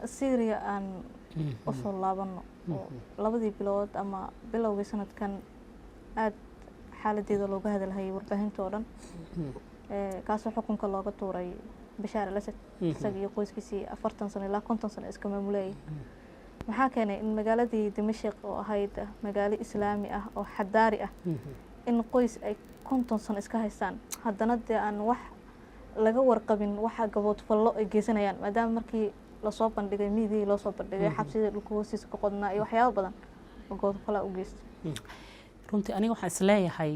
Syria aan usoo laabano oo labadii bilood ama bilowgii sanadkan aad xaaladeeda looga hadalhayay warbaahinta oo dhan kaasoo xukunka looga tuuray Bashar al-Assad isaga iyo qoyskiisii 40 sano ilaa 50 sano iska maamulayay maxaa keenay in magaaladii Dimashq oo ahayd magaalo islaami ah oo xadaari ah in qoys ay 50 sano iska haystaan haddana aan wax laga warqabin waxa gabood fallo ay geysanayaan maadaama markii la soo bandhigay miidii loo soo bandhigay xabsida dhulka hoostiisa ka qodnaa iyo waxyaabo badan oo gabood fallo u geystay runtii aniga waxaan isleeyahay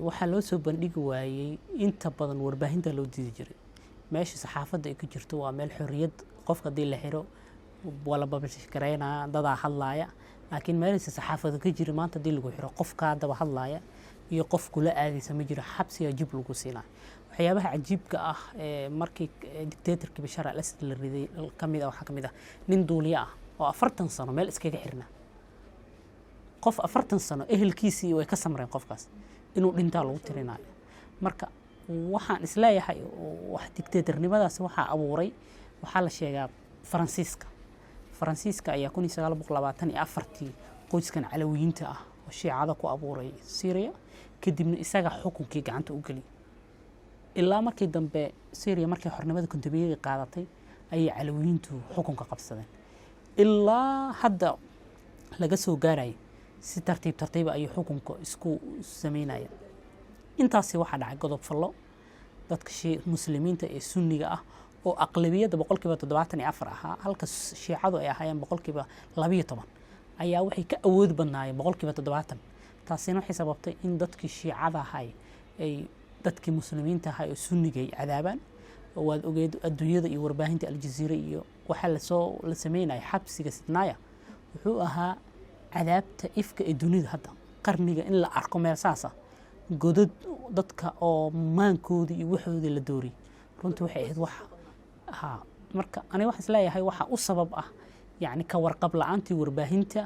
waxa loo soo bandhigi waayay inta badan warbaahinta loo diidi jiray meesha saxaafadda ay ku jirto waa meel xorriyad qofka hadii la xiro wala babashish kareena dad hadlaaya laakiin meesha saxaafadda ka jira maanta hadii lagu xiro qofka daba hadlaaya iyo qof kula aadaysa ma jiro xabsiga jib lagu siinaa waxyaabaha cajiibka ah markii dictatorkii Bashar al-Assad la riday kamida waxa kamida nin duuliya ah oo 40 sano meel iskaga xirnaa qof 40 sano ehelkiisii way ka samreen qofkaas inuu dhintaa lagu tirinayo marka waxaan isleeyahay wax dictatornimadaas waxa abuuray waxa la sheegaa Faransiiska ayaa 1924 qoyskan Calawiyiinta ah oo Shiicada ku abuuray Syria kadibna isaga xukunkii gacanta u galiyay ilaa markii dambe Syria markii xornimada kontabiyeey qaadatay ay Calawiyiintu xukunka qabsadeen ilaa hadda laga soo gaaray si tartiib ay xukunka isku sameynayaan intaasi waxa dhacay godob fallo dadka muslimiinta ee sunniga ah oo aqlabiyada 74% ahaa halka Shiicadu ay ahaayeen 12% ayaa waxay ka awood badnaayeen 70% taasina waxay sababtay in dadkii Shiicada ahay ay dadkii muslimiinta ahaa oo sunniga ay cadaabaan waad ogeed adduunyada iyo warbaahinta Al-Jazeera iyo waxa la sameeyay xabsiga Sidnaaya wuxuu ahaa cadaabta ifka ee dunida hadda qarniga in la arko meel saasa godad dadka oo maankooda iyo waxooda la doori runtii waxay ahayd wax marka aniga waxaan isleeyahay waxa u sabab ah yani ka warqab la'aantii warbaahinta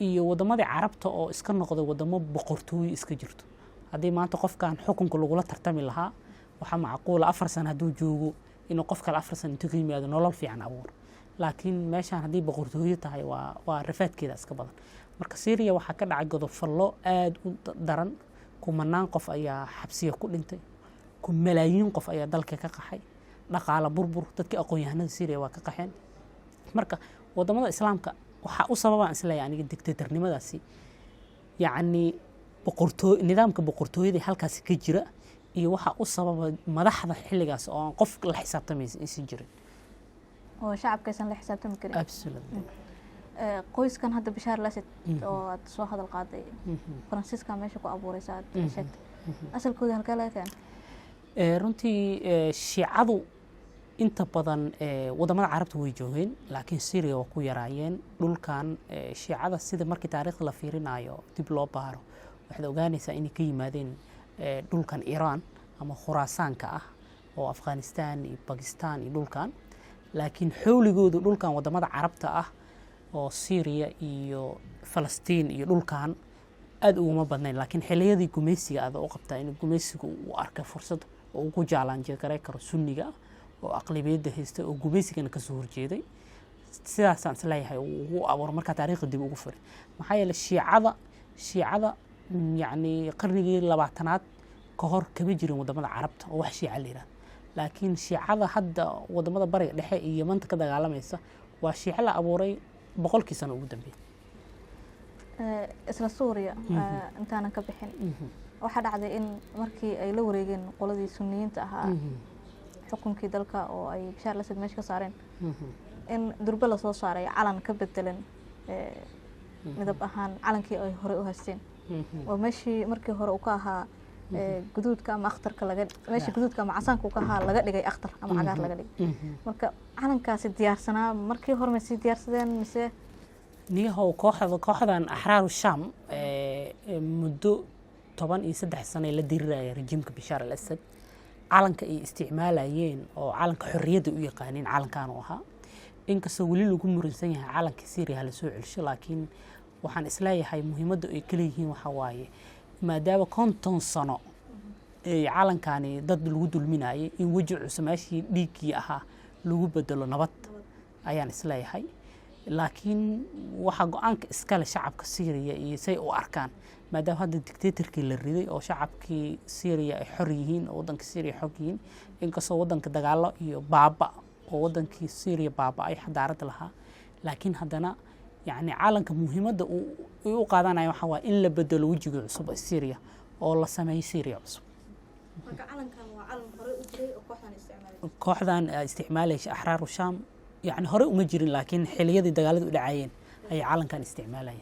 iyo wadamada Carabta oo iska noqday wadamo boqortooyo iska jirto hadii maanta qofkan xukunka lagu la tartami lahaa waxa macquul 4 sano haduu joogo inuu qof kale 4 sano intuu ka yimaado nolol fiican abuur laakiin meeshan hadii boqortooyo tahay waa rafaadkeeda iska badan marka Syria waxa ka dhacay godob fallo aad u daran kumanaan qof ayaa xabsiga ku dhintay malaayiin qof ayaa dalka ka qaxay dhaqaale burbur dadkii aqoon-yahanada Syria waa ka qaxeen marka wadamada islaamka waxa u sababa isleeyahay aniga dictatornimadaasi yani nidaamka boqortooyada halkaas ka jira iyo waxa u sababa madaxda xilligaas oo qof la xisaabtamaysan jirin oo shacabkaysan la xisaabtami karin absolutely qoyskan hadda Bashar al-Assad oo aad soo hadal qaaday Faransiiska meesha ku abuuraysa sheegtay asalkooda halka laga keenay runtii Shiicadu inta badan wadamada Carabta way joogeen laakiin Syria waa ku yaraayeen dhulkan Shiicada sida markii taariikhda la fiirinayo dib loo baaro waxaad ogaanaysaa inay ka yimaadeen dhulkan Iran ama Khurasaanka ah oo Afghanistan iyo Pakistan iyo dhulkan laakiin xawligoodu dhulkan wadamada Carabta ah oo Syria iyo Palestine iyo dhulkan aad uuma badnayn laakiin xiliyadii gumeysiga aad u qabtaa in gumeysigu uu arka fursad oo ku jaalan jeegaray karo sunniga oo aqlabiyada haysta oo gumeysigana ka soo horjeeday sidaas aan isleeyahay uu abuur marka taariikhda dib ugu furay maxaa yeelay Shiicada yani qarnigii 20aad ka hor kama jirin wadamada Carabta oo wax Shiica leeyahay laakiin Shiicada hadda wadamada bariga dhexe iyo Yamanta ka dagaalamaysa waa Shiica la abuuray 100 sano ugu dambeeyay isla Suuriya intaan ka bixin waxa dhacday in markii ay la wareegeen qoladii sunniyiinta ahaa xukunkii dalka oo ay Bashar al-Assad meesha ka saareen in durba la soo saaray calan ka bedelan midab ahaan calankii ay hore u haysteen oo meeshii markii hore uu ka ahaa guduudka ama akhtarka meeshii guduudka ama casaanka uu ka ahaa laga dhigay akhtar ama cagaar laga dhigay marka calankaasi diyaarsanaa markii hore ma sii diyaarsadeen mise niyahow kooxdan Axraar Sham muddo 13 sano la diriraya rejiimka Bashar al-Assad calanka ay isticmaalayeen oo calanka xorriyada u yaqaaneen calankan oo ahaa inkastoo wali lagu muransan yahay calanka Syria la soo celsho laakiin waxaan isleeyahay muhiimadda ay kala yihiin waxa waaye maadaama 50 sano ay calankani dad lagu dulminayay in waji cusub meeshii dhiigii ahaa lagu bedelo nabad ayaan isleeyahay laakiin waxa go'aanka iskale shacabka Syria iyo say u arkaan maadaama hadda dictatorkii la riday oo shacabkii Syria ay xor yihiin oo wadanka Syria xog yihiin inkastoo wadanka dagaalo iyo baaba oo wadankii Syria baaba ay xadaarad lahaa laakiin haddana يعني عالم كمهمة وقادنا يوم حوا إلا بدل وجهه عصب سوريا أو الله سماه سوريا عصب. عالم كان وعالم هراء وجري كوحدان استعماله أحرار الشام يعني هراء ومجرين لكن حاليا دي دجالات ودعايين أي عالم كان استعماله.